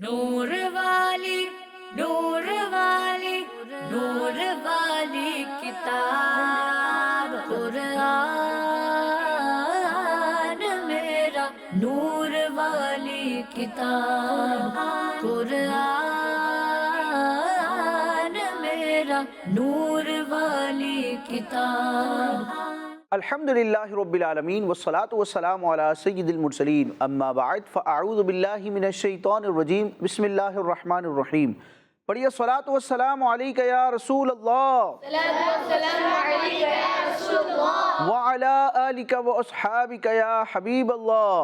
نور والی نور والی نور والی کتاب قرآن میرا نور والی کتاب قرآن میرا نور والی کتاب. الحمدللہ رب العالمین والصلاة والسلام علی سید المرسلین اما بعد فاعوذ باللہ من الشیطان الرجیم بسم اللہ الرحمن الرحیم. پڑھیے الصلاة والسلام علیکہ یا رسول اللہ وعلی آلکہ واصحابکہ یا حبیب اللہ.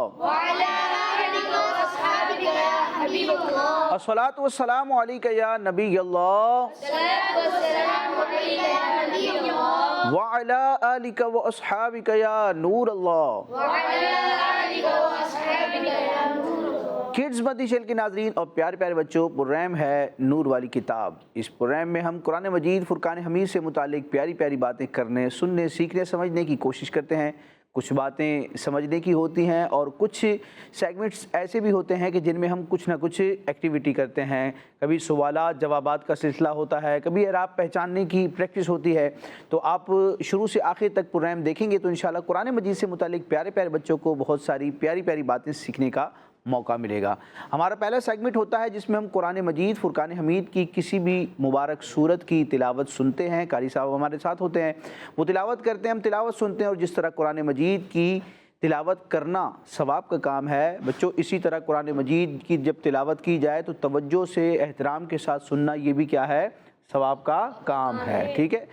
الصلاة والسلام علیکہ یا نبی اللہ وعلی آلکہ واصحابکہ یا نور اللہ. کڈز مدنی چینل کے ناظرین اور پیارے پیارے بچوں، پروگرام ہے نور والی کتاب. اس پروگرام میں ہم قرآن مجید فرقان حمید سے متعلق پیاری پیاری باتیں کرنے، سننے، سیکھنے، سمجھنے کی کوشش کرتے ہیں. کچھ باتیں سمجھنے کی ہوتی ہیں اور کچھ سیگمنٹس ایسے بھی ہوتے ہیں کہ جن میں ہم کچھ نہ کچھ ایکٹیویٹی کرتے ہیں. کبھی سوالات جوابات کا سلسلہ ہوتا ہے، کبھی اعراب پہچاننے کی پریکٹس ہوتی ہے. تو آپ شروع سے آخر تک پروگرام دیکھیں گے تو انشاءاللہ قرآن مجید سے متعلق پیارے پیارے بچوں کو بہت ساری پیاری پیاری باتیں سیکھنے کا موقع ملے گا. ہمارا پہلا سیگمنٹ ہوتا ہے جس میں ہم قرآن مجید فرقان حمید کی کسی بھی مبارک سورت کی تلاوت سنتے ہیں. قاری صاحب ہمارے ساتھ ہوتے ہیں، وہ تلاوت کرتے ہیں، ہم تلاوت سنتے ہیں. اور جس طرح قرآن مجید کی تلاوت کرنا ثواب کا کام ہے بچوں، اسی طرح قرآن مجید کی جب تلاوت کی جائے تو توجہ سے احترام کے ساتھ سننا یہ بھی کیا ہے؟ ثواب کا کام ہے. ٹھیک ہے،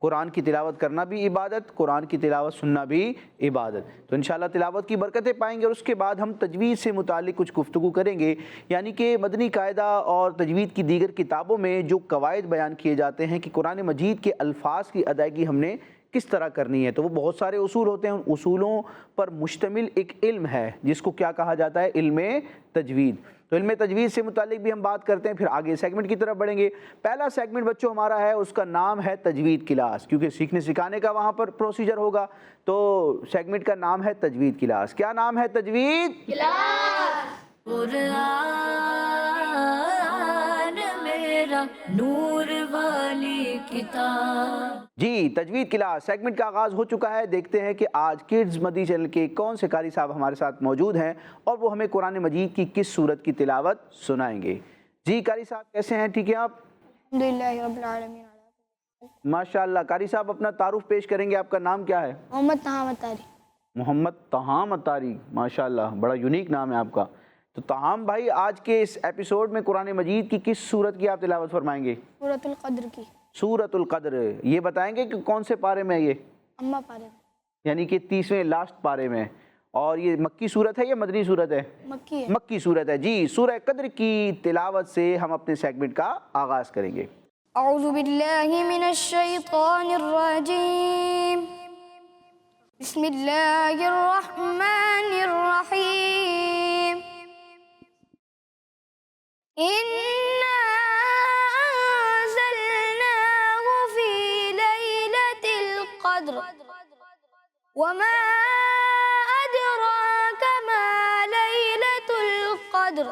قرآن کی تلاوت کرنا بھی عبادت، قرآن کی تلاوت سننا بھی عبادت. تو انشاءاللہ تلاوت کی برکتیں پائیں گے. اور اس کے بعد ہم تجوید سے متعلق کچھ گفتگو کریں گے، یعنی کہ مدنی قاعدہ اور تجوید کی دیگر کتابوں میں جو قواعد بیان کیے جاتے ہیں کہ قرآن مجید کے الفاظ کی ادائیگی ہم نے کس طرح کرنی ہے. تو وہ بہت سارے اصول ہوتے ہیں، ان اصولوں پر مشتمل ایک علم ہے جس کو کیا کہا جاتا ہے؟ علم تجوید. تو علم تجوید سے متعلق بھی ہم بات کرتے ہیں، پھر آگے سیگمنٹ کی طرف بڑھیں گے. پہلا سیگمنٹ بچوں ہمارا ہے، اس کا نام ہے تجوید کلاس، کیونکہ سیکھنے سکھانے کا وہاں پر پروسیجر ہوگا. تو سیگمنٹ کا نام ہے تجوید کلاس. کیا نام ہے؟ تجوید کلاس. قرآن میرا نور والی کتاب. جی، تجوید کلاس سیگمنٹ کا آغاز ہو چکا ہے. دیکھتے ہیں کہ آج کڈز مدنی چینل کے کون سے قاری صاحب ہمارے ساتھ موجود ہیں اور وہ ہمیں قرآن مجید کی کس سورت کی تلاوت سنائیں گے. جی قاری صاحب کیسے ہیں؟ ٹھیک ہیں آپ؟ الحمدللہ رب العالمین. ماشاءاللہ. قاری صاحب اپنا تعارف پیش کریں گے. آپ کا نام کیا ہے؟ محمد طہام اتاری. محمد طہام اتاری. ماشاءاللہ، بڑا یونیک نام ہے آپ کا. تو طہام بھائی، آج کے اس ایپیسوڈ میں قرآن مجید کی کس سورت کی آپ تلاوت فرمائیں گے؟ سورۃ القدر کی. سورۃ القدر. یہ بتائیں گے کہ کون سے پارے میں یہ؟ اما پارے. یعنی کہ 30ویں لاسٹ پارے میں. اور یہ مکی سورت ہے یا مدنی سورت ہے؟ مکی ہے. مکی سورت ہے. جی، سورہ قدر کی تلاوت سے ہم اپنے سیگمنٹ کا آغاز کریں گے. اعوذ باللہ من الشیطان الرجیم. بسم اللہ الرحمن الرحیم. اِنَّا أَنزَلْنَاهُ فِي لَيْلَةِ الْقَدْرِ وَمَا أَدْرَاكَ مَا لَيْلَةُ الْقَدْرِ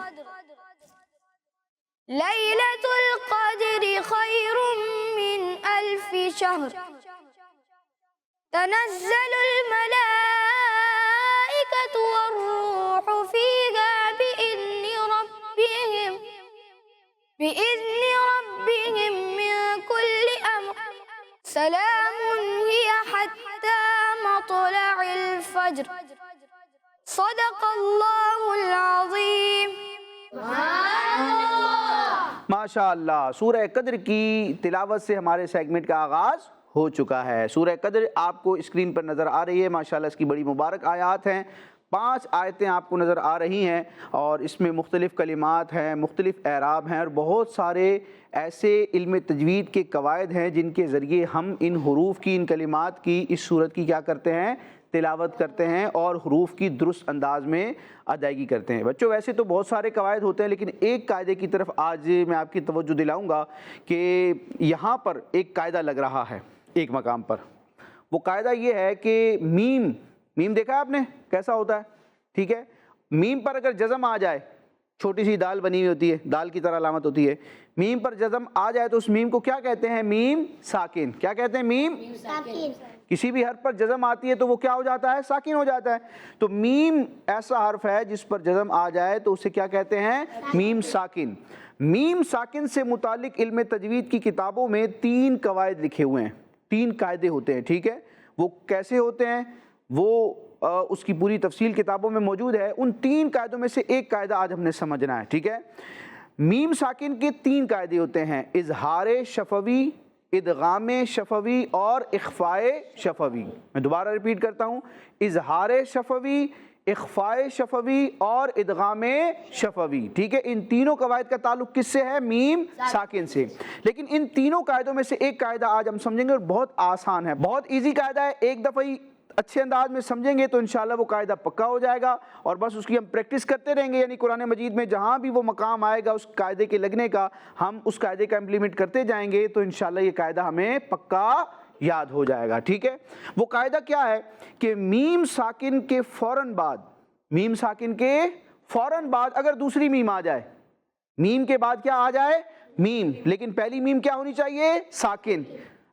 لَيْلَةُ الْقَدْرِ خَيْرٌ مِّنْ أَلْفِ شَهْرٍ تَنَزَّلُ الْمَلَائِكَةُ وَالرُّوحُ فِيهَا بِإِذْنِ رَبِّهِمْ مِنْ كُلِّ أَمْرٍ سَلَامٌ هِيَ حَتَّى مَطْلَعِ الْفَجْرِ. صدق اللہ العظیم. ماشاءاللہ. سورہ قدر کی تلاوت سے ہمارے سیگمنٹ کا آغاز ہو چکا ہے. سورہ قدر آپ کو اسکرین پر نظر آ رہی ہے. ماشاءاللہ اس کی بڑی مبارک آیات ہیں. 5 آیتیں آپ کو نظر آ رہی ہیں اور اس میں مختلف کلمات ہیں، مختلف اعراب ہیں اور بہت سارے ایسے علم تجوید کے قواعد ہیں جن کے ذریعے ہم ان حروف کی، ان کلمات کی اس سورت کی کیا کرتے ہیں؟ تلاوت کرتے ہیں اور حروف کی درست انداز میں ادائیگی کرتے ہیں. بچوں ویسے تو بہت سارے قواعد ہوتے ہیں، لیکن ایک قاعدے کی طرف آج میں آپ کی توجہ دلاؤں گا کہ یہاں پر ایک قاعدہ لگ رہا ہے ایک مقام پر. وہ قاعدہ یہ ہے کہ میم دیکھا آپ نے کیسا ہوتا ہے؟ ٹھیک ہے، میم پر اگر جزم آ جائے چھوٹی سی دال بنی ہوئی ہوتی ہے، دال کی طرح علامت ہوتی ہے، میم پر جزم آ جائے تو اس میم کو کیا کہتے ہیں؟ میم ساکن۔ کیا کہتے ہیں؟ میم ساکن۔ کسی بھی حرف پر جزم آتی ہے تو وہ کیا ہو جاتا ہے؟ ساکن ہو جاتا ہے۔ تو میم ایسا حرف ہے جس پر جزم آ جائے تو اسے کیا کہتے ہیں؟ میم ساکن۔ میم ساکن سے متعلق علم تجوید کی کتابوں میں 3 قواعد لکھے ہوئے ہیں، 3 قاعدے ہوتے ہیں، ٹھیک ہے؟ وہ کیسے ہوتے ہیں وہ اس کی پوری تفصیل کتابوں میں موجود ہے۔ ان 3 قاعدوں میں سے ایک قاعدہ آج ہم نے سمجھنا ہے، ٹھیک ہے؟ میم ساکن کے 3 قاعدے ہوتے ہیں: اظہار شفوی، ادغام شفوی اور اخفاء شفوی۔ میں دوبارہ ریپیٹ کرتا ہوں، اظہار شفوی، اخفاء شفوی اور ادغام شفوی، ٹھیک ہے؟ ان تینوں قواعد کا تعلق کس سے ہے؟ میم ساکن سے۔ لیکن ان تینوں قاعدوں میں سے ایک قاعدہ آج ہم سمجھیں گے اور بہت آسان ہے، بہت ایزی قاعدہ ہے، ایک دفعہ ہی اچھے انداز میں سمجھیں گے تو انشاءاللہ وہ قاعدہ پکا ہو جائے گا، اور بس اس کی ہم پریکٹس کرتے رہیں گے، یعنی قرآن مجید میں جہاں بھی وہ مقام آئے گا اس قاعدے کے لگنے کا، ہم اس قاعدے کا امپلیمنٹ کرتے جائیں گے تو انشاءاللہ یہ قاعدہ ہمیں پکا یاد ہو جائے گا، ٹھیک ہے؟ وہ قاعدہ کیا ہے کہ میم ساکن کے فوراً بعد، میم ساکن کے فوراً بعد اگر دوسری میم آ جائے، میم کے بعد کیا آ جائے؟ میم، لیکن پہلی میم کیا ہونی چاہیے؟ ساکن۔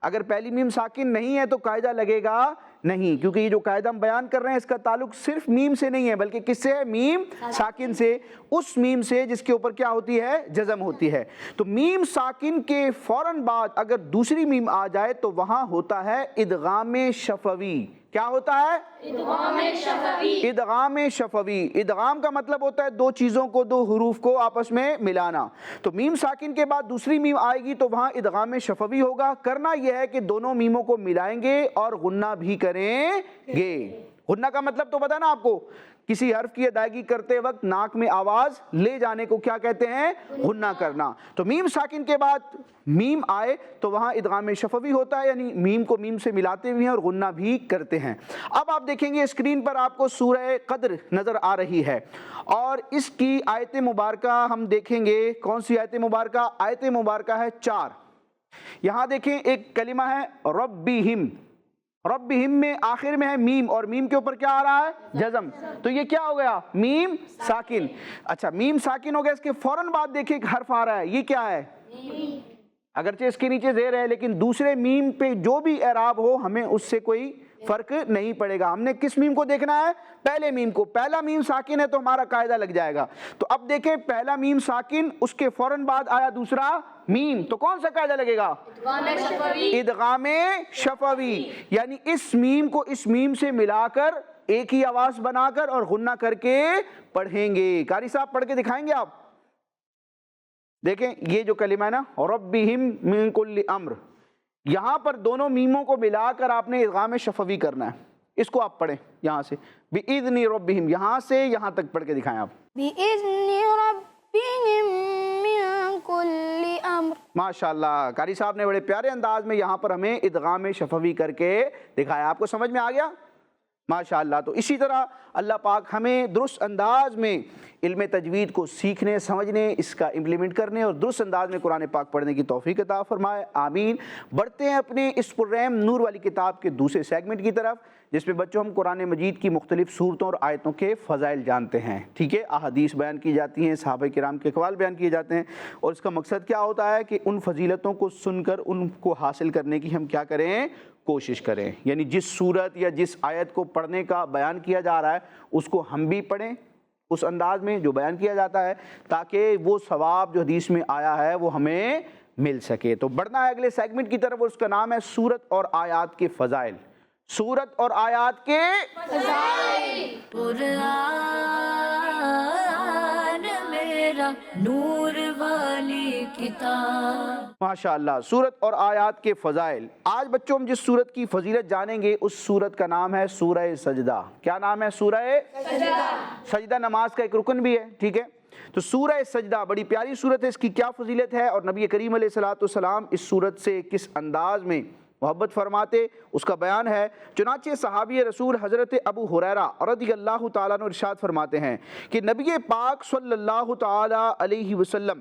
اگر پہلی میم ساکن نہیں ہے تو قاعدہ لگے گا نہیں، کیونکہ یہ جو قاعدہ ہم بیان کر رہے ہیں اس کا تعلق صرف میم سے نہیں ہے بلکہ کس سے ہے؟ میم ساکن سے، اس میم سے جس کے اوپر کیا ہوتی ہے؟ جزم ہوتی ہے۔ تو میم ساکن کے فوراً بعد اگر دوسری میم آ جائے تو وہاں ہوتا ہے ادغام شفوی۔ کیا ہوتا ہے؟ ادغام شفوی۔ ادغام شفوی، ادغام کا مطلب ہوتا ہے 2 چیزوں کو، 2 حروف کو آپس میں ملانا۔ تو میم ساکن کے بعد دوسری میم آئے گی تو وہاں ادغام شفوی ہوگا۔ کرنا یہ ہے کہ دونوں میموں کو ملائیں گے اور غنہ بھی کریں گے۔ غنہ کا مطلب تو پتہ نا آپ کو، کسی حرف کی ادائیگی کرتے وقت ناک میں آواز لے جانے کو کیا کہتے ہیں؟ غنہ کرنا۔ تو میم ساکن کے بعد میم آئے تو وہاں ادغام شفوی ہوتا ہے، یعنی میم کو میم سے ملاتے بھی ہیں اور غنہ بھی کرتے ہیں۔ اب آپ دیکھیں گے اسکرین پر آپ کو سورہ قدر نظر آ رہی ہے، اور اس کی آیت مبارکہ ہم دیکھیں گے۔ کون سی آیت مبارکہ؟ آیت مبارکہ ہے 4۔ یہاں دیکھیں ایک کلمہ ہے ربہم، ربہم میں آخر میں ہے میم، اور میم کے اوپر کیا آ رہا ہے؟ جزم۔ تو یہ کیا ہو گیا؟ میم ساکن۔ اچھا میم ساکن ہو گیا، اس کے فوراً بعد دیکھیں ایک حرف آ رہا ہے، یہ کیا ہے؟ اگرچہ اس کے نیچے زیر ہے لیکن دوسرے میم پہ جو بھی اعراب ہو ہمیں اس سے کوئی فرق نہیں پڑے گا۔ ہم نے کس میم کو دیکھنا ہے؟ پہلے میم کو۔ پہلا میم ساکن ہے تو ہمارا قاعدہ لگ جائے گا۔ تو اب دیکھیں پہلا میم ساکن، اس کے فوراً بعد آیا دوسرا میم، تو کون سا قاعدہ لگے گا؟ ادغام شفوی، یعنی اس میم کو اس میم سے ملا کر ایک ہی آواز بنا کر اور غنہ کر کے پڑھیں گے۔ قاری صاحب پڑھ کے دکھائیں گے آپ؟ دیکھیں یہ جو کلمہ ہے نا ربہم من کل امر، یہاں پر دونوں میموں کو ملا کر آپ نے ادغام شفوی کرنا ہے۔ اس کو آپ پڑھیں یہاں سے، بِإِذْنِ رَبِّهِمْ، یہاں سے یہاں تک پڑھ کے دکھائیں آپ۔ بِإِذْنِ رَبِّهِمْ مِنْ كُلِّ أَمْرٍ۔ ماشاءاللہ، قاری صاحب نے بڑے پیارے انداز میں یہاں پر ہمیں ادغام شفوی کر کے دکھایا۔ آپ کو سمجھ میں آ گیا؟ ماشاءاللہ۔ تو اسی طرح اللہ پاک ہمیں درست انداز میں علم تجوید کو سیکھنے، سمجھنے، اس کا امپلیمنٹ کرنے اور درست انداز میں قرآن پاک پڑھنے کی توفیق عطا فرمائے، آمین۔ بڑھتے ہیں اپنے اس پررحم نور والی کتاب کے دوسرے سیگمنٹ کی طرف، جس میں بچوں ہم قرآن مجید کی مختلف صورتوں اور آیتوں کے فضائل جانتے ہیں، ٹھیک ہے؟ احادیث بیان کی جاتی ہیں، صحابہ کرام کے اقوال بیان کیے جاتے ہیں، اور اس کا مقصد کیا ہوتا ہے کہ ان فضیلتوں کو سن کر ان کو حاصل کرنے کی ہم کیا کریں؟ کوشش کریں۔ یعنی جس صورت یا جس آیت کو پڑھنے کا بیان کیا جا رہا ہے اس کو ہم بھی پڑھیں اس انداز میں جو بیان کیا جاتا ہے، تاکہ وہ ثواب جو حدیث میں آیا ہے وہ ہمیں مل سکے۔ تو بڑھنا ہے اگلے سیگمنٹ کی طرف، اور اس کا نام ہے سورت اور آیات کے فضائل۔ سورت اور آیات کے فضائل۔ قرآن میرا نور والی کتاب۔ ماشاءاللہ، سورت اور آیات کے فضائل۔ آج بچوں ہم جس سورت کی فضیلت جانیں گے اس سورت کا نام ہے سورہ سجدہ۔ کیا نام ہے؟ سورہ سجدہ۔ سجدہ نماز کا ایک رکن بھی ہے، ٹھیک ہے؟ تو سورہ سجدہ بڑی پیاری سورت ہے، اس کی کیا فضیلت ہے اور نبی کریم علیہ السلام اس سورت سے کس انداز میں محبت فرماتے، اس کا بیان ہے۔ چنانچہ صحابی رسول حضرت ابو ہریرہ رضی اللہ تعالیٰ عنہ ارشاد فرماتے ہیں کہ نبی پاک صلی اللہ تعالیٰ علیہ وسلم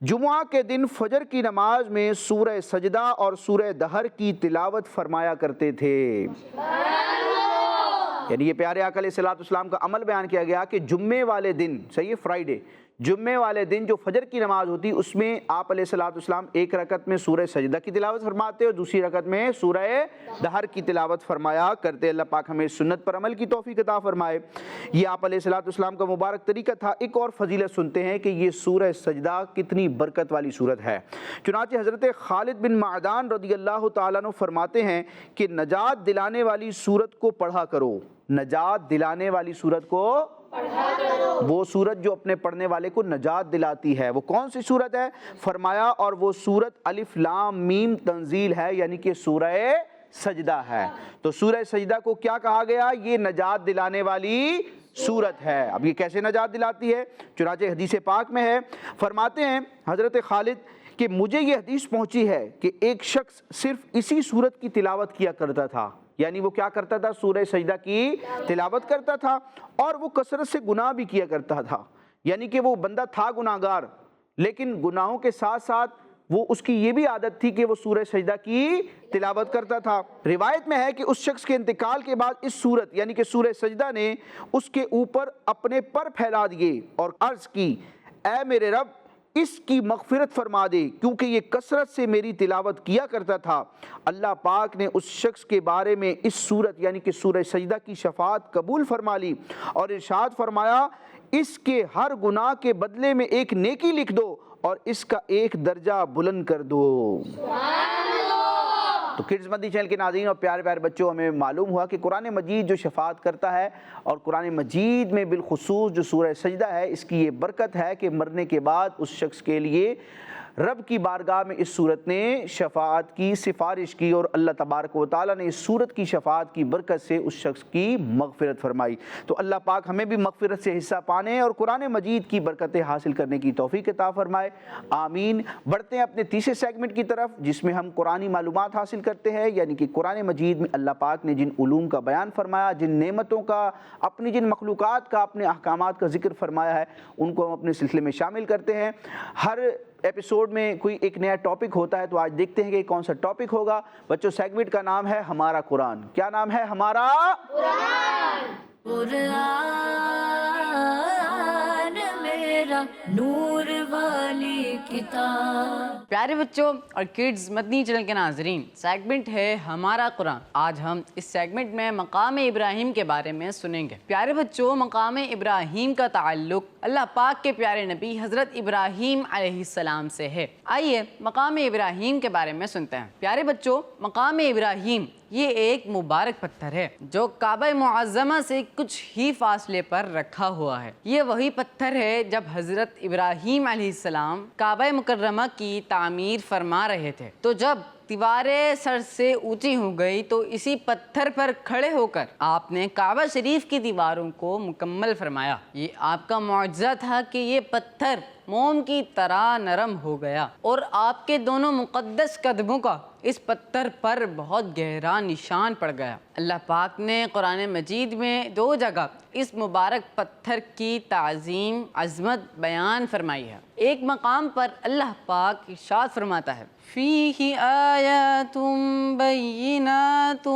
جمعہ کے دن فجر کی نماز میں سورہ سجدہ اور سورہ دہر کی تلاوت فرمایا کرتے تھے۔ یعنی یہ پیارے آقا علیہ السلام کا عمل بیان کیا گیا کہ جمعے والے دن، صحیح ہے، فرائیڈے، جمعے والے دن جو فجر کی نماز ہوتی اس میں آپ علیہ الصلوۃ والسلام ایک رکعت میں سورہ سجدہ کی تلاوت فرماتے اور دوسری رکعت میں سورہ دہر کی تلاوت فرمایا کرتے۔ اللہ پاک ہمیں سنت پر عمل کی توفیق عطا فرمائے۔ یہ آپ علیہ الصلوۃ والسلام کا مبارک طریقہ تھا۔ ایک اور فضیلت سنتے ہیں کہ یہ سورہ سجدہ کتنی برکت والی سورت ہے۔ چنانچہ حضرت خالد بن معدان رضی اللہ تعالیٰ عنہ فرماتے ہیں کہ نجات دلانے والی سورت کو پڑھا کرو، نجات دلانے والی سورت کو وہ سورت جو اپنے پڑھنے والے کو نجات دلاتی ہے۔ وہ کون سی سورت ہے؟ فرمایا اور وہ سورت الف لام میم تنزیل ہے، یعنی کہ سورہ سجدہ ہے۔ تو سورہ سجدہ کو کیا کہا گیا؟ یہ نجات دلانے والی سورت ہے۔ اب یہ کیسے نجات دلاتی ہے؟ چنانچہ حدیث پاک میں ہے، فرماتے ہیں حضرت خالد کہ مجھے یہ حدیث پہنچی ہے کہ ایک شخص صرف اسی سورت کی تلاوت کیا کرتا تھا، یعنی وہ کیا کرتا تھا؟ سورہ سجدہ کی تلاوت کرتا تھا، اور وہ کثرت سے گناہ بھی کیا کرتا تھا، یعنی کہ وہ بندہ تھا گناہگار، لیکن گناہوں کے ساتھ ساتھ وہ اس کی یہ بھی عادت تھی کہ وہ سورہ سجدہ کی تلاوت کرتا تھا۔ روایت میں ہے کہ اس شخص کے انتقال کے بعد اس سورت یعنی کہ سورہ سجدہ نے اس کے اوپر اپنے پر پھیلا دیے اور عرض کی، اے میرے رب اس کی مغفرت فرما دے، کیونکہ یہ کثرت سے میری تلاوت کیا کرتا تھا۔ اللہ پاک نے اس شخص کے بارے میں اس سورت یعنی کہ سورہ سجدہ کی شفاعت قبول فرما لی اور ارشاد فرمایا، اس کے ہر گناہ کے بدلے میں ایک نیکی لکھ دو اور اس کا ایک درجہ بلند کر دو۔ تو کڈز مدنی چینل کے ناظرین اور پیارے پیارے بچوں، ہمیں معلوم ہوا کہ قرآن مجید جو شفاعت کرتا ہے، اور قرآن مجید میں بالخصوص جو سورہ سجدہ ہے، اس کی یہ برکت ہے کہ مرنے کے بعد اس شخص کے لیے رب کی بارگاہ میں اس سورت نے شفاعت کی سفارش کی، اور اللہ تبارک و تعالیٰ نے اس سورت کی شفاعت کی برکت سے اس شخص کی مغفرت فرمائی۔ تو اللہ پاک ہمیں بھی مغفرت سے حصہ پانے اور قرآن مجید کی برکتیں حاصل کرنے کی توفیق عطا فرمائے، آمین۔ بڑھتے ہیں اپنے تیسرے سیگمنٹ کی طرف، جس میں ہم قرآنی معلومات حاصل کرتے ہیں، یعنی کہ قرآن مجید میں اللہ پاک نے جن علوم کا بیان فرمایا، جن نعمتوں کا، اپنی جن مخلوقات کا، اپنے احکامات کا ذکر فرمایا ہے، ان کو ہم اپنے سلسلے میں شامل کرتے ہیں۔ ہر ایپیسوڈ میں کوئی ایک نیا ٹاپک ہوتا ہے، تو آج دیکھتے ہیں کہ کون سا ٹاپک ہوگا۔ بچوں، سیگمنٹ کا نام ہے ہمارا قرآن۔ کیا نام ہے؟ ہمارا قرآن میرا نور والی کتاب۔ پیارے بچوں اور کڈز مدنی چینل کے ناظرین، سیگمنٹ ہے ہمارا قرآن۔ آج ہم اس سیگمنٹ میں مقام ابراہیم کے بارے میں سنیں گے۔ پیارے بچوں، مقام ابراہیم کا تعلق اللہ پاک کے پیارے نبی حضرت ابراہیم علیہ السلام سے ہے۔ آئیے مقام ابراہیم کے بارے میں سنتے ہیں۔ پیارے بچوں، مقام ابراہیم یہ ایک مبارک پتھر ہے جو کعبہ معظمہ سے کچھ ہی فاصلے پر رکھا ہوا ہے۔ یہ وہی پتھر ہے جب حضرت ابراہیم علیہ السلام کعبہ مکرمہ کی تعمیر فرما رہے تھے، تو جب دیواریں سر سے اونچی ہو گئی تو اسی پتھر پر کھڑے ہو کر آپ نے کعبہ شریف کی دیواروں کو مکمل فرمایا۔ یہ آپ کا معجزہ تھا کہ یہ پتھر موم کی طرح نرم ہو گیا، اور آپ کے دونوں مقدس قدموں کا اس پتھر پر بہت گہرا نشان پڑ گیا۔ اللہ پاک نے قرآن مجید میں 2 جگہ اس مبارک پتھر کی تعظیم، عظمت بیان فرمائی ہے۔ ایک مقام پر اللہ پاک ارشاد فرماتا ہے، فیہ آیات بینات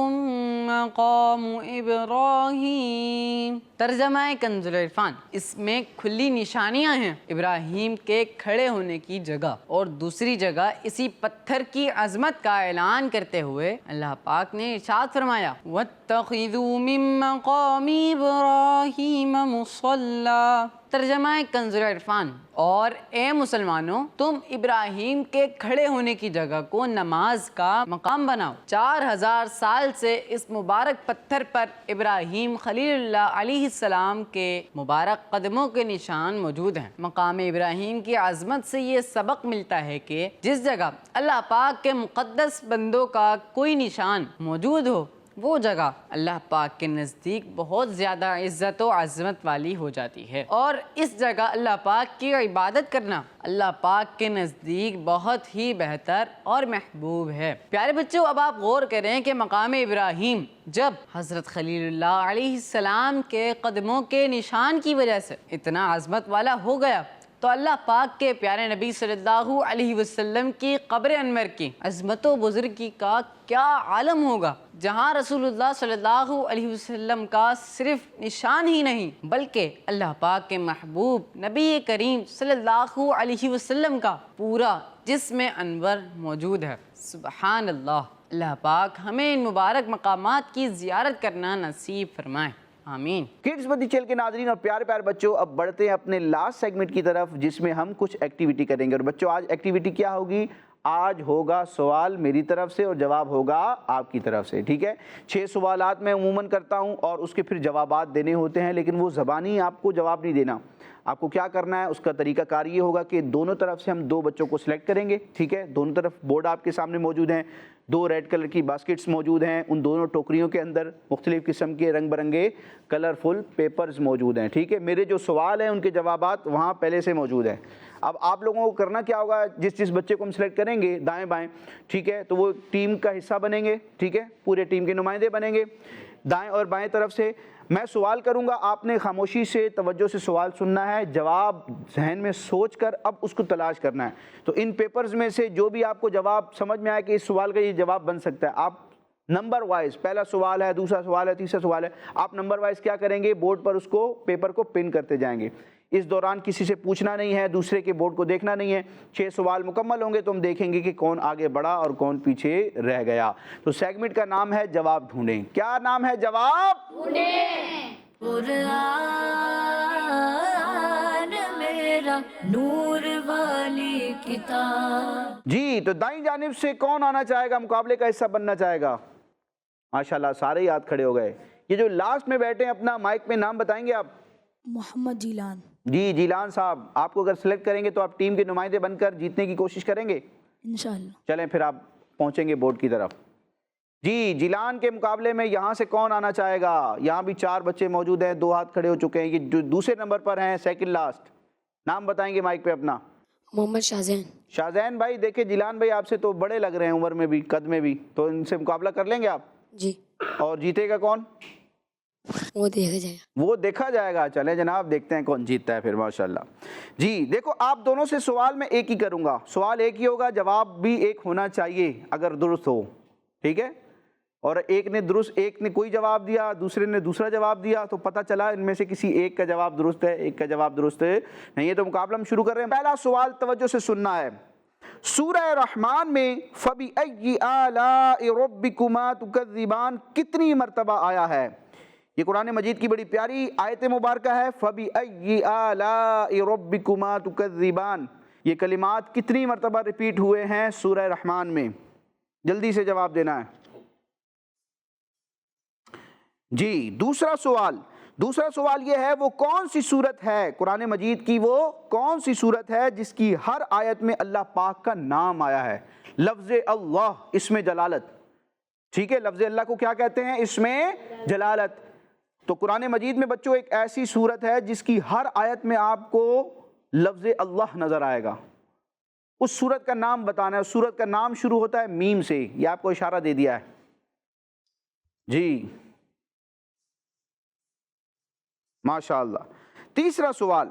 مقام ابراہیم۔ ترجمہ کنز العرفان، اس میں کھلی نشانیاں ہیں ابراہیم کے کھڑے ہونے کی جگہ، اور دوسری جگہ اسی پتھر کی عظمت کا اعلان کرتے ہوئے اللہ پاک نے ارشاد فرمایا، وَاتَّخِذُوا مِن مَّقَامِ إِبْرَاهِيمَ مُصَلًّى۔ ترجمہ کنز العرفان، اور اے مسلمانوں، تم ابراہیم کے کھڑے ہونے کی جگہ کو نماز کا مقام بناؤ۔ 4000 سال سے اس مبارک پتھر پر ابراہیم خلیل اللہ علیہ السلام کے مبارک قدموں کے نشان موجود ہیں۔ مقام ابراہیم کی عظمت سے یہ سبق ملتا ہے کہ جس جگہ اللہ پاک کے مقدس بندوں کا کوئی نشان موجود ہو، وہ جگہ اللہ پاک کے نزدیک بہت زیادہ عزت و عظمت والی ہو جاتی ہے، اور اس جگہ اللہ پاک کی عبادت کرنا اللہ پاک کے نزدیک بہت ہی بہتر اور محبوب ہے۔ پیارے بچوں، اب آپ غور کریں کہ مقام ابراہیم جب حضرت خلیل اللہ علیہ السلام کے قدموں کے نشان کی وجہ سے اتنا عظمت والا ہو گیا، تو اللہ پاک کے پیارے نبی صلی اللہ علیہ وسلم کی قبر انور کی عظمت و بزرگی کا کیا عالم ہوگا، جہاں رسول اللہ صلی اللہ علیہ وسلم کا صرف نشان ہی نہیں بلکہ اللہ پاک کے محبوب نبی کریم صلی اللہ علیہ وسلم کا پورا جسم انور موجود ہے۔ سبحان اللہ۔ اللہ پاک ہمیں ان مبارک مقامات کی زیارت کرنا نصیب فرمائے، آمین۔ کڈز مدنی چینل کے ناظرین اور پیارے پیارے بچوں، اب بڑھتے ہیں اپنے لاسٹ سیگمنٹ کی طرف جس میں ہم کچھ ایکٹیویٹی کریں گے۔ اور بچوں آج ایکٹیویٹی کیا ہوگی؟ آج ہوگا سوال میری طرف سے اور جواب ہوگا آپ کی طرف سے، ٹھیک ہے؟ 6 سوالات میں عموماً کرتا ہوں اور اس کے پھر جوابات دینے ہوتے ہیں، لیکن وہ زبانی آپ کو جواب نہیں دینا۔ آپ کو کیا کرنا ہے، اس کا طریقہ کار یہ ہوگا کہ دونوں طرف سے ہم 2 بچوں کو سلیکٹ کریں گے، ٹھیک ہے؟ دونوں طرف بورڈ آپ کے سامنے موجود ہیں، 2 ریڈ کلر کی باسکٹس موجود ہیں، ان دونوں ٹوکریوں کے اندر مختلف قسم کے رنگ برنگے کلرفل پیپرز موجود ہیں، ٹھیک ہے؟ میرے جو سوال ہیں ان کے جوابات وہاں پہلے سے موجود ہیں۔ اب آپ لوگوں کو کرنا کیا ہوگا، جس بچے کو ہم سلیکٹ کریں گے دائیں بائیں، ٹھیک ہے، تو وہ ٹیم کا حصہ بنیں گے، ٹھیک ہے، پورے ٹیم کے نمائندے بنیں گے۔ دائیں اور بائیں طرف سے میں سوال کروں گا، آپ نے خاموشی سے توجہ سے سوال سننا ہے، جواب ذہن میں سوچ کر اب اس کو تلاش کرنا ہے۔ تو ان پیپرز میں سے جو بھی آپ کو جواب سمجھ میں آئے کہ اس سوال کا یہ جواب بن سکتا ہے، آپ نمبر وائز، پہلا سوال ہے، دوسرا سوال ہے، تیسرا سوال ہے، آپ نمبر وائز کیا کریں گے، بورڈ پر اس کو پیپر کو پن کرتے جائیں گے۔ اس دوران کسی سے پوچھنا نہیں ہے، دوسرے کے بورڈ کو دیکھنا نہیں ہے۔ 6 سوال مکمل ہوں گے تو ہم دیکھیں گے کہ کون آگے بڑھا اور کون پیچھے رہ گیا۔ تو سیگمنٹ کا نام ہے جواب ڈھونڈیں۔ کیا نام ہے؟ جواب قرآن میرا نور والی کتاب۔ جی، تو دائیں جانب سے کون آنا چاہے گا، مقابلے کا حصہ بننا چاہے گا؟ ماشاءاللہ سارے ہی ہاتھ کھڑے ہو گئے۔ یہ جو لاسٹ میں بیٹھے ہیں اپنا مائک میں نام بتائیں گے آپ؟ محمد جیلان۔ جی جیلان صاحب، آپ کو اگر سلیکٹ کریں گے تو آپ ٹیم کے نمائندے بن کر جیتنے کی کوشش کریں گے انشاءاللہ۔ چلیں پھر آپ پہنچیں گے بورڈ کی طرف۔ جی، جیلان کے مقابلے میں یہاں سے کون آنا چاہے گا؟ یہاں بھی 4 بچے موجود ہیں، 2 ہاتھ کھڑے ہو چکے ہیں۔ یہ جو دوسرے نمبر پر ہیں، سیکنڈ لاسٹ، نام بتائیں گے مائک پہ اپنا؟ محمد شاہزین۔ شاہزین بھائی، دیکھیں جیلان بھائی آپ سے تو بڑے لگ رہے ہیں عمر میں بھی، قد میں بھی، تو ان سے مقابلہ کر لیں گے آپ؟ جی، اور جیتے گا کون؟ وہ دیکھا جائے گا۔ وہ دیکھا جائے گا۔ چلیں جناب، دیکھتے ہیں کون جیتتا ہے پھر، ماشاءاللہ۔ جی دیکھو، آپ دونوں سے سوال میں ایک ہی کروں گا، سوال ایک ہی ہوگا، جواب بھی ایک ہونا چاہیے اگر درست ہو، ٹھیک ہے؟ اور ایک نے کوئی جواب دیا، دوسرے نے دوسرا جواب دیا، تو پتہ چلا ان میں سے کسی ایک کا جواب درست ہے، ایک کا جواب درست ہے نہیں ہے۔ تو مقابلہ ہم شروع کر رہے ہیں۔ پہلا سوال توجہ سے سننا ہے۔ سورہ رحمان میں فَبِأَيِّ آلَاءِ رَبِّكُمَا تُكَذِّبَانِ کتنی مرتبہ آیا ہے؟ یہ قرآن مجید کی بڑی پیاری آیت مبارکہ ہے، فَبِأَيِّ آلَاءِ رَبِّكُمَا تُكَذِّبَانِ۔ یہ کلمات کتنی مرتبہ ریپیٹ ہوئے ہیں سورہ رحمان میں؟ جلدی سے جواب دینا ہے۔ جی، دوسرا سوال یہ ہے، وہ کون سی صورت ہے قرآن مجید کی، وہ کون سی صورت ہے جس کی ہر آیت میں اللہ پاک کا نام آیا ہے؟ لفظ اللہ، اسم جلالت، ٹھیک ہے؟ لفظ اللہ کو کیا کہتے ہیں؟ اسم جلالت۔ تو قرآن مجید میں بچوں ایک ایسی صورت ہے جس کی ہر آیت میں آپ کو لفظ اللہ نظر آئے گا۔ اس صورت کا نام بتانا ہے۔ اس صورت کا نام شروع ہوتا ہے میم سے، یہ آپ کو اشارہ دے دیا ہے۔ جی ماشاءاللہ۔ تیسرا سوال،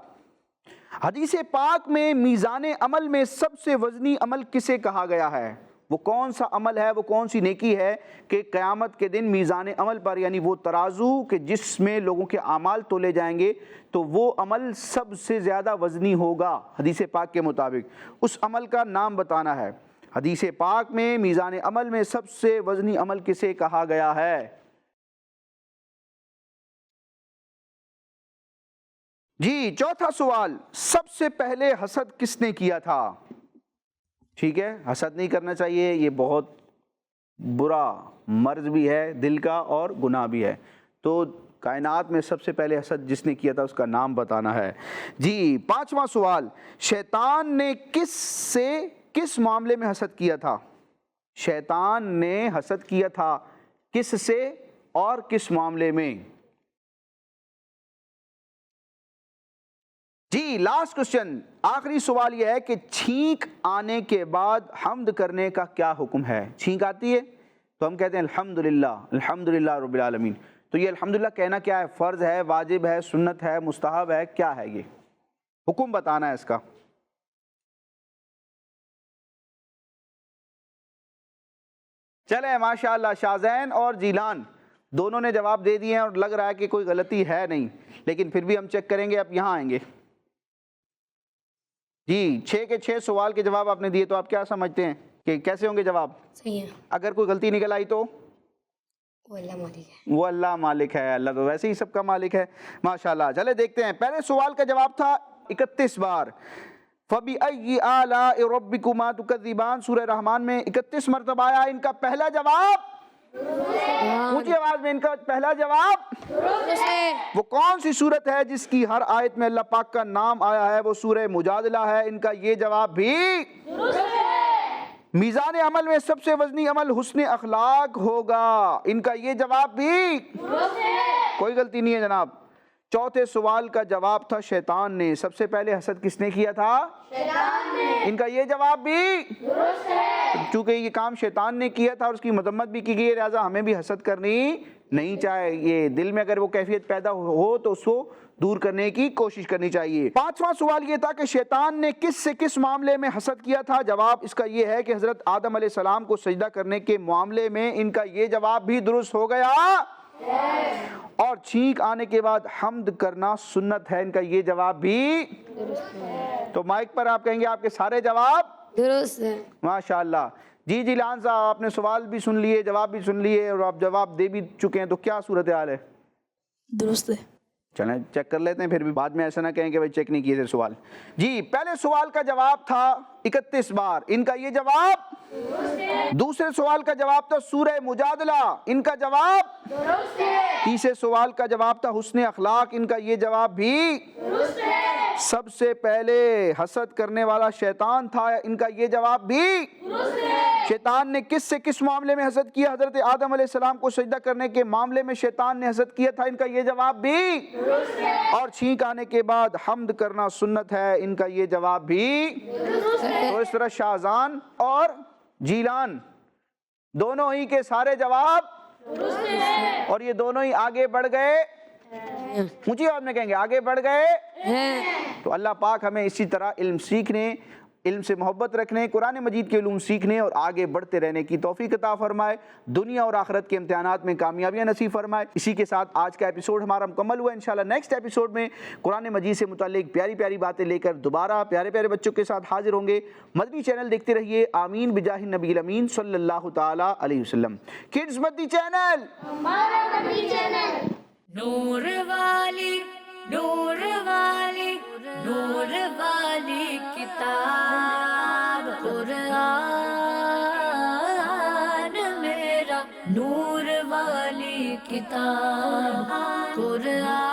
حدیث پاک میں میزان عمل میں سب سے وزنی عمل کسے کہا گیا ہے؟ وہ کون سا عمل ہے، وہ کون سی نیکی ہے کہ قیامت کے دن میزان عمل پر، یعنی وہ ترازو کہ جس میں لوگوں کے اعمال تولے جائیں گے، تو وہ عمل سب سے زیادہ وزنی ہوگا حدیث پاک کے مطابق؟ اس عمل کا نام بتانا ہے۔ حدیث پاک میں میزان عمل میں سب سے وزنی عمل کسے کہا گیا ہے؟ جی، چوتھا سوال، سب سے پہلے حسد کس نے کیا تھا؟ ٹھیک ہے، حسد نہیں کرنا چاہیے، یہ بہت برا مرض بھی ہے دل کا اور گناہ بھی ہے۔ تو کائنات میں سب سے پہلے حسد جس نے کیا تھا اس کا نام بتانا ہے۔ جی، پانچواں سوال، شیطان نے کس معاملے میں حسد کیا تھا؟ شیطان نے حسد کیا تھا کس سے اور کس معاملے میں؟ جی، لاسٹ کوسچن، آخری سوال یہ ہے کہ چھینک آنے کے بعد حمد کرنے کا کیا حکم ہے؟ چھینک آتی ہے تو ہم کہتے ہیں الحمدللہ، الحمدللہ رب العالمین۔ تو یہ الحمدللہ کہنا کیا ہے؟ فرض ہے، واجب ہے، سنت ہے، مستحب ہے، کیا ہے یہ؟ حکم بتانا ہے اس کا. چلیں ماشاءاللہ شاذین اور جیلان دونوں نے جواب دے دیے ہیں اور لگ رہا ہے کہ کوئی غلطی ہے نہیں، لیکن پھر بھی ہم چیک کریں گے. اب یہاں آئیں گے جی. 6 کے 6 سوال کے جواب آپ نے دیے، تو آپ کیا سمجھتے ہیں کہ کیسے ہوں گے جواب؟ صحیح ہے. اگر کوئی غلطی نکل آئی تو وہ اللہ مالک ہے. وہ اللہ مالک ہے. اللہ تو ویسے ہی سب کا مالک ہے ماشاءاللہ. چلے دیکھتے ہیں. پہلے سوال کا جواب تھا 31 بار. فَبِأَيِّ آلَاءِ رَبِّكُمَا تُكَذِّبَانِ سورہ رحمان میں 31 مرتبہ آیا. ان کا پہلا جواب اونچی آواز میں، ان کا پہلا جواب وہ کون سی صورت ہے جس کی ہر آیت میں اللہ پاک کا نام آیا ہے؟ وہ سورہ مجادلہ ہے. ان کا یہ جواب بھی میزان عمل میں سب سے وزنی عمل حسن اخلاق ہوگا. ان کا یہ جواب بھی کوئی غلطی نہیں ہے جناب. چوتھے سوال کا جواب تھا شیطان نے. سب سے پہلے حسد کس نے کیا تھا؟ شیطان نے. ان کا یہ جواب بھی چونکہ یہ کام شیطان نے کیا تھا اور اس کی مذمت بھی کی گئی، لہٰذا ہمیں بھی حسد کرنی نہیں چاہیے. دل میں اگر وہ کیفیت پیدا ہو تو اس کو دور کرنے کی کوشش کرنی چاہیے. پانچواں سوال یہ تھا کہ شیطان نے کس سے کس معاملے میں حسد کیا تھا؟ جواب اس کا یہ ہے کہ حضرت آدم علیہ السلام کو سجدہ کرنے کے معاملے میں. ان کا یہ جواب بھی درست ہو گیا. اور چھینک آنے کے بعد حمد کرنا سنت ہے. ان کا یہ جواب بھی تو مائک پر آپ کہیں گے آپ کے سارے جواب درست ہے. ماشاءاللہ. جی جیلان صاحب آپ نے سوال بھی سن لیے، جواب بھی سن لیے اور آپ جواب دے بھی چکے ہیں، تو کیا صورتحال ہے؟ درست ہے. چلیں چیک کر لیتے ہیں، پھر بھی بعد میں ایسا نہ کہیں کہ بھائی چیک نہیں کیے تھے سوال. جی پہلے سوال کا جواب تھا 31 بار. ان کا یہ جواب. دوسرے سوال کا جواب تھا سورہ مجادلہ. ان کا جواب. تیسرے سوال کا جواب تھا حسن اخلاق. ان کا یہ جواب بھی. سب سے پہلے حسد کرنے والا شیطان تھا. ان کا یہ جواب بھی. شیطان نے کس سے کس معاملے میں حسد کیا؟ حضرت آدم علیہ السلام کو سجدہ کرنے کے معاملے میں شیطان نے حسد کیا تھا. ان کا یہ جواب بھی. اور چھینک آنے کے بعد حمد کرنا سنت ہے. ان کا یہ جواب بھی. تو اس طرح شاذان اور جیلان دونوں ہی کے سارے جواب اور یہ دونوں ہی آگے بڑھ گئے. اونچی آواز میں کہیں گے آگے بڑھ گئے. تو اللہ پاک ہمیں اسی طرح علم سیکھنے، علم سے محبت رکھنے، قرآن مجید کے علوم سیکھنے اور آگے بڑھتے رہنے کی توفیق عطا فرمائے. دنیا اور آخرت کے امتحانات میں کامیابیاں نصیب فرمائے. اسی کے ساتھ آج کا ایپیسوڈ ہمارا مکمل ہوا. انشاءاللہ نیکسٹ ایپیسوڈ میں قرآن مجید سے متعلق پیاری پیاری باتیں لے کر دوبارہ پیارے پیارے بچوں کے ساتھ حاضر ہوں گے. مدنی چینل دیکھتے رہیے. آمین بجاہ النبی الامین صلی اللہ تعالی علیہ وسلم. کڈز مدنی چینل ہمارا نبی چینل. نور والی نور والی نور والی کتاب قرآن میرا. نور والی کتاب قرآن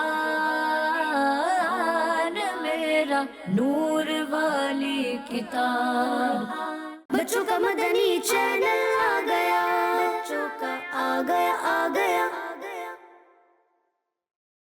میرا. نور والی کتاب. بچوں کا مدنی چینل.